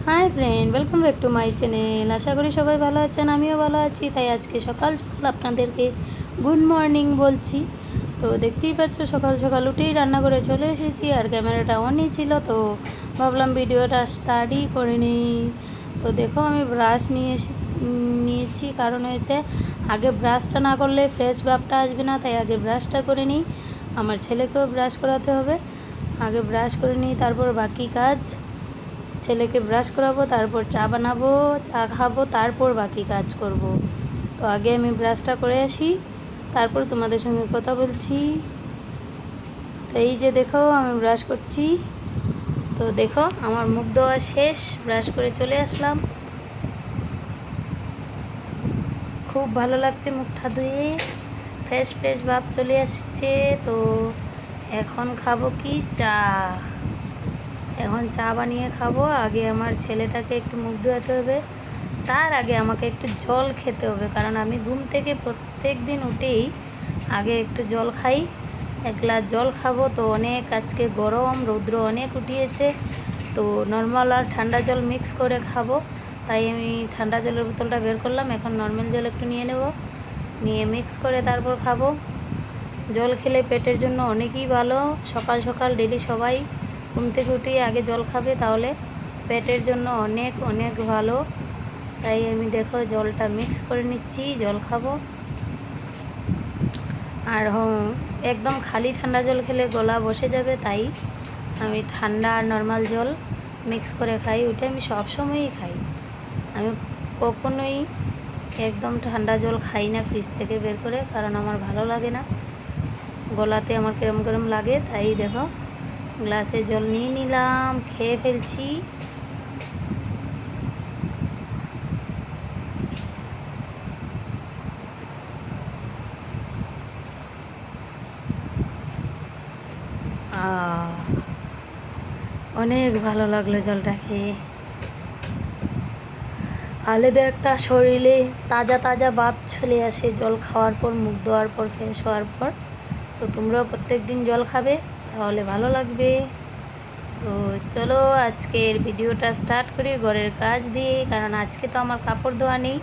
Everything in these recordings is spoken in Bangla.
High friend, welcome back to my channel. আশা করি সবাই ভালো আছেন, আমিও ভালো আছি। তাই আজকে সকাল সকাল আপনাদেরকে গুড মর্নিং বলছি। তো দেখতেই পাচ্ছ, সকাল সকাল উঠেই রান্না করে চলে এসেছি, আর ক্যামেরাটা অনই ছিল, তো ভাবলাম ভিডিওটা স্টার্টই করে নিই। তো দেখো, আমি ব্রাশ নিয়েছি, কারণ হয়েছে আগে ব্রাশটা না করলে ফ্রেশ ভাবটা আসবে না, তাই আগে ব্রাশটা করে নিই। আমার ছেলেকেও ব্রাশ করাতে হবে, আগে ব্রাশ করে নিই, তারপর বাকি কাজ। ছেলেকে ব্রাশ করাবো, তারপর চা বানাবো, চা খাবো, তারপর বাকি কাজ করব। তো আগে আমি ব্রাশটা করে আসি, তারপর তোমাদের সঙ্গে কথা বলছি। তো এই যে দেখো, আমি ব্রাশ করছি। তো দেখো, আমার মুখ ধোয়া শেষ, ব্রাশ করে চলে আসলাম। খুব ভালো লাগছে মুখটা ধুয়ে, ফ্রেশ ফ্রেশ ভাব চলে আসছে। তো এখন খাবো কি, চা। এখন চা বানিয়ে খাবো। আগে আমার ছেলেটাকে একটু মুখ ধোয়াতে হবে, তার আগে আমাকে একটু জল খেতে হবে, কারণ আমি ঘুম থেকে প্রত্যেক দিন উঠেই আগে একটু জল খাই। এক গ্লাস জল খাবো। তো অনেক আজকে গরম, রৌদ্র অনেক উঠিয়েছে, তো নর্মাল আর ঠান্ডা জল মিক্স করে খাবো। তাই আমি ঠান্ডা জলের বোতলটা বের করলাম, এখন নর্মাল জল একটু নিয়ে নেব, নিয়ে মিক্স করে তারপর খাবো। জল খেলে পেটের জন্য অনেকই ভালো। সকাল সকাল ডেলি সবাই ঘুম থেকে উঠেই আগে জল খাবে, তাহলে পেটের জন্য অনেক অনেক ভালো। তাই আমি দেখো জলটা মিক্স করে নিচ্ছি, জল খাবো। আর একদম খালি ঠান্ডা জল খেলে গলা বসে যাবে, তাই আমি ঠান্ডা আর নর্মাল জল মিক্স করে খাই। ওইটা আমি সবসময়ই খাই। আমি কখনোই একদম ঠান্ডা জল খাই না ফ্রিজ থেকে বের করে, কারণ আমার ভালো লাগে না, গলাতে আমার কেরম কেরম লাগে। তাই দেখো, গ্লাসে জল নিয়ে নিলাম, খেয়ে ফেলছি। অনেক ভালো লাগলো জলটা খেয়ে। আলাদা একটা শরীরে তাজা তাজা ভাব চলে আসে জল খাওয়ার পর, মুখ ধোয়ার পর, ফ্রেশ হওয়ার পর। তো তোমরাও প্রত্যেক দিন জল খাবে, তাহলে ভালো লাগবে। তো চলো আজকের ভিডিওটা স্টার্ট করি ঘরের কাজ দিয়ে, কারণ আজকে তো আমার কাপড় ধোয়া নেই।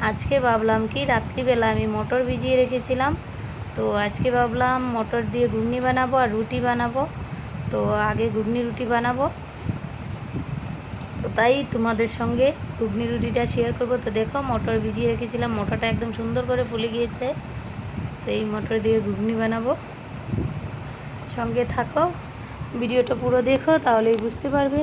আজকে ভাবলাম কি, রাত্রিবেলা আমি মটর ভিজিয়ে রেখেছিলাম, তো আজকে ভাবলাম মটর দিয়ে ঘুগনি বানাবো আর রুটি বানাবো। তো আগে ঘুগনি রুটি বানাবো, তো তাই তোমাদের সঙ্গে ঘুগনি রুটিটা শেয়ার করবো। তো দেখো, মটর ভিজিয়ে রেখেছিলাম, মটরটা একদম সুন্দর করে ফুলে গিয়েছে। তো এই মটর দিয়ে ঘুগনি বানাবো, সঙ্গে থাকো, ভিডিওটা পুরো দেখো, তাহলেই বুঝতে পারবে।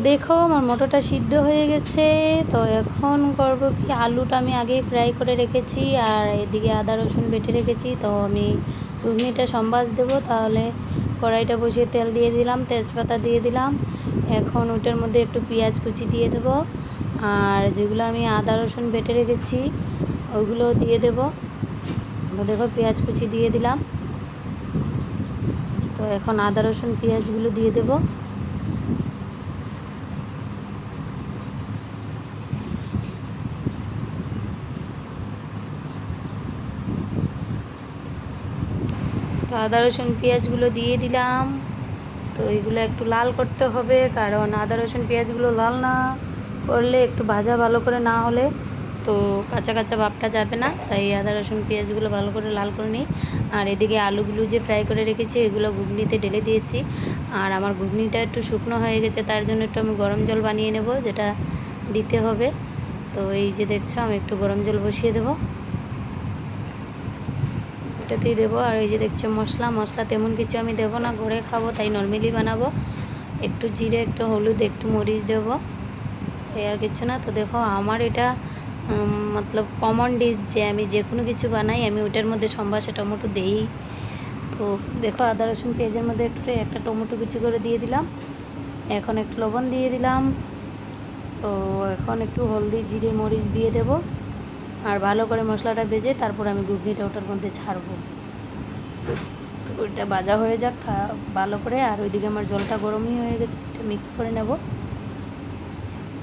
দেখো আমার মটরটা সিদ্ধ হয়ে গেছে। তো এখন করব কি, আলুটা আমি আগেই ফ্রাই করে রেখেছি আর এদিকে আদা রসুন বেটে রেখেছি। তো আমি ঘুগনিটা সম্বাস দেবো, তাহলে কড়াইটা বসিয়ে তেল দিয়ে দিলাম, তেজপাতা দিয়ে দিলাম। এখন ওটার মধ্যে একটু পেঁয়াজ কুচি দিয়ে দেবো, আর যেগুলো আমি আদা রসুন বেটে রেখেছি ওইগুলো দিয়ে দেবো। তো দেখো পেঁয়াজ কুচি দিয়ে দিলাম। তো এখন আদা রসুন পেঁয়াজগুলো দিয়ে দেবো। তো আদা রসুন পেঁয়াজগুলো দিয়ে দিলাম। তো এইগুলো একটু লাল করতে হবে, কারণ আদা রসুন পেঁয়াজগুলো লাল না করলে, একটু ভাজা ভালো করে না হলে তো কাঁচা কাঁচা ভাবটা যাবে না। তাই আদা রসুন পেঁয়াজগুলো ভালো করে লাল করে নিই। আর এদিকে আলুগুলো যে ফ্রাই করে রেখেছি এগুলো ঘুগনিতে ঢেলে দিয়েছি। আর আমার ঘুগনিটা একটু শুকনো হয়ে গেছে, তার জন্য একটু আমি গরম জল বানিয়ে নেব, যেটা দিতে হবে। তো এই যে দেখছো আমি একটু গরম জল বসিয়ে দেবো, এটাতেই দেবো। আর এই যে দেখছো মশলা তেমন কিছু আমি দেবো না, ঘরে খাবো তাই নর্মালি বানাবো। একটু জিরে, একটু হলুদ, একটু মরিচ দেবো, এই আর কিছু না। তো দেখো আমার এটা মতলব কমন ডিশ, যে আমি যে কোনো কিছু বানাই আমি ওটার মধ্যে সম্বাসে টমেটো দেই। তো দেখো আদা রসুন পেঁয়াজের মধ্যে একটু একটা টমেটো কুচি করে দিয়ে দিলাম। এখন একটু লবণ দিয়ে দিলাম। তো এখন একটু হলদি, জিরে, মরিচ দিয়ে দেব। আর ভালো করে মশলাটা ভেজে তারপর আমি ঘুগনিটা ওটার মধ্যে ছাড়বো। তো ওইটা ভাজা হয়ে যাক ভালো করে। আর ওইদিকে আমার জলটা গরমই হয়ে গেছে, এটা মিক্স করে নেব।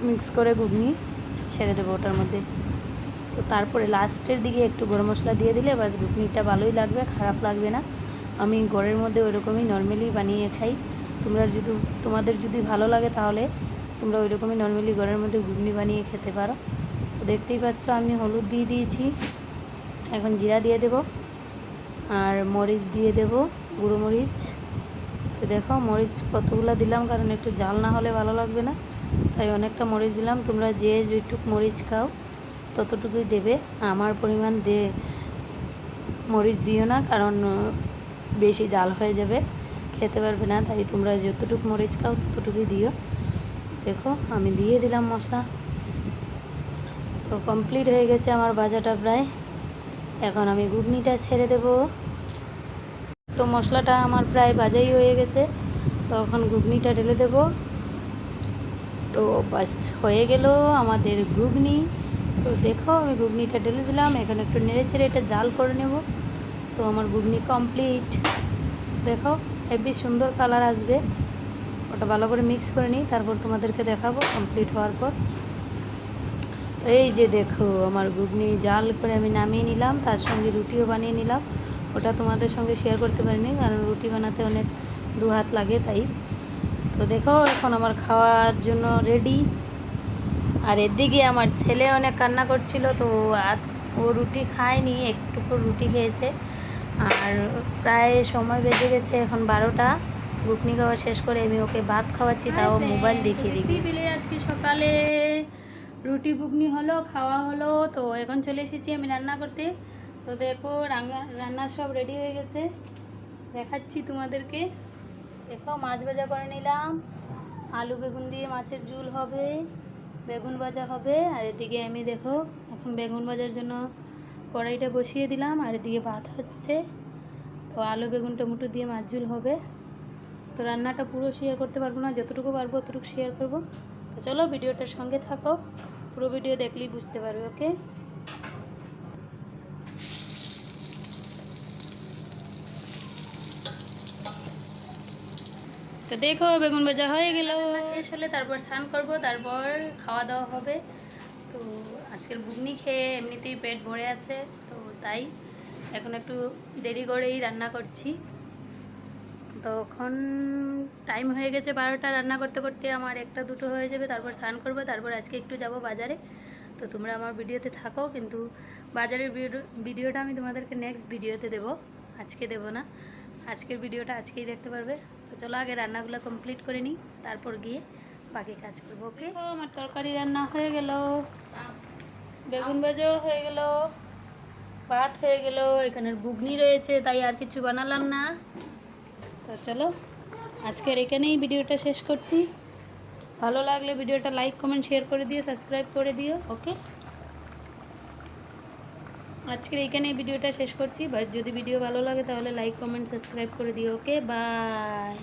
মিক্স করে ঘুগনি ছেড়ে দেবো ওটার মধ্যে। তো তারপরে লাস্টের দিকে একটু গরম মশলা দিয়ে দিলে বাস ঘুগনিটা ভালোই লাগবে, খারাপ লাগবে না। আমি ঘরের মধ্যে ওইরকমই নর্মালি বানিয়ে খাই। তোমাদের যদি ভালো লাগে তাহলে তোমরা ওইরকমই নর্মালি ঘরের মধ্যে ঘুগনি বানিয়ে খেতে পারো। তো দেখতেই পাচ্ছ আমি হলুদ দিয়ে দিয়েছি, এখন জিরা দিয়ে দেব আর মরিচ দিয়ে দেব, গুঁড়ো মরিচ। তো দেখো মরিচ কতগুলো দিলাম, কারণ একটু জাল না হলে ভালো লাগবে না, তাই অনেকটা মরিচ দিলাম। তোমরা যে যেটুকু মরিচ খাও ততটুকুই দেবে। আমার পরিমাণ মরিচ দিও না, কারণ বেশি জাল হয়ে যাবে, খেতে পারবে না। তাই তোমরা যতটুকু মরিচ খাও ততটুকুই দিও। দেখো আমি দিয়ে দিলাম মশলা। তো কমপ্লিট হয়ে গেছে আমার ভাজাটা প্রায়। এখন আমি ঘুগনিটা ছেড়ে দেব। তো মশলাটা আমার প্রায় ভাজাই হয়ে গেছে, তো এখন ঘুগনিটা ঢেলে দেব। তো বাস হয়ে গেল আমাদের ঘুগনি। তো দেখো আমি ঘুগনিটা ঢেলে দিলাম, এখন একটু নেড়ে চেড়ে এটা জাল করে নেব। তো আমার ঘুগনি কমপ্লিট। দেখো হেবি সুন্দর কালার আসবে, ওটা ভালো করে মিক্স করে নিই, তারপর তোমাদেরকে দেখাবো কমপ্লিট হওয়ার পর। তো এই যে দেখো আমার ঘুগনি জাল করে আমি নামিয়ে নিলাম, তার সঙ্গে রুটিও বানিয়ে নিলাম। ওটা তোমাদের সঙ্গে শেয়ার করতে পারিনি, কারণ রুটি বানাতে অনেক দু হাত লাগে তাই। তো দেখো এখন আমার খাওয়ার জন্য রেডি। আর এদিকে আমার ছেলে অনেক কান্না করছিল, তো ও রুটি খায়নি, একটুকু রুটি খেয়েছে। আর প্রায় সময় বেজে গেছে এখন 12টা। ঘুগনি খাওয়া শেষ করে আমি ওকে ভাত খাওয়াচ্ছি, তাও মোবাইল দেখিয়ে দিই। আজকে সকালে রুটি ঘুগনি হলো, খাওয়া হলো। তো এখন চলে এসেছি আমি রান্না করতে। তো দেখো রান্না সব রেডি হয়ে গেছে, দেখাচ্ছি তোমাদেরকে। দেখো মাছ ভাজা করে নিলাম, আলু বেগুন দিয়ে মাছের ঝোল হবে, বেগুন ভাজা হবে। আর এদিকে আমি দেখো এখন বেগুন ভাজার জন্য কড়াইটা বসিয়ে দিলাম, আর এদিকে ভাত হচ্ছে। তো আলু বেগুন টমেটো দিয়ে মাছ ঝোল হবে। তো রান্নাটা পুরো শেয়ার করতে পারবো না, যতটুকু পারবো ততটুকু শেয়ার করব। তো চলো ভিডিওটার সঙ্গে থাকো, পুরো ভিডিও দেখলেই বুঝতে পারবে। ওকে, তো দেখো বেগুন ভাজা হয়ে গেল। শেষ হলে তারপর স্নান করব, তারপর খাওয়া দাওয়া হবে। তো আজকের ঘুগনি খেয়ে এমনিতেই পেট ভরে আছে, তো তাই এখন একটু দেরি করেই রান্না করছি। তখন টাইম হয়ে গেছে 12টা, রান্না করতে করতে আমার 1টা 2টো হয়ে যাবে। তারপর স্নান করব, তারপর আজকে একটু যাব বাজারে। তো তোমরা আমার ভিডিওতে থাকো, কিন্তু বাজারের ভিডিওটা আমি তোমাদেরকে নেক্সট ভিডিওতে দেব, আজকে দেব না। আজকের ভিডিওটা আজকেই দেখতে পারবে। তো চলো আগে রান্নাগুলো কমপ্লিট করে নিই, তারপর গিয়ে বাকি কাজ করবো। ওকে, আমার তরকারি রান্না হয়ে গেল, বেগুন ভাজাও হয়ে গেল, ভাত হয়ে গেল, এখানের ঘুগনি রয়েছে, তাই আর কিছু বানালাম না। তো চলো আজকের এখানেই ভিডিওটা শেষ করছি। ভালো লাগলে ভিডিওটা লাইক কমেন্ট শেয়ার করে দিও, সাবস্ক্রাইব করে দিও। ওকে, আজকের এইখানে এই ভিডিওটা শেষ করছি। বা যদি ভিডিও ভালো লাগে তাহলে লাইক কমেন্ট সাবস্ক্রাইব করে দিও। ওকে, বাই।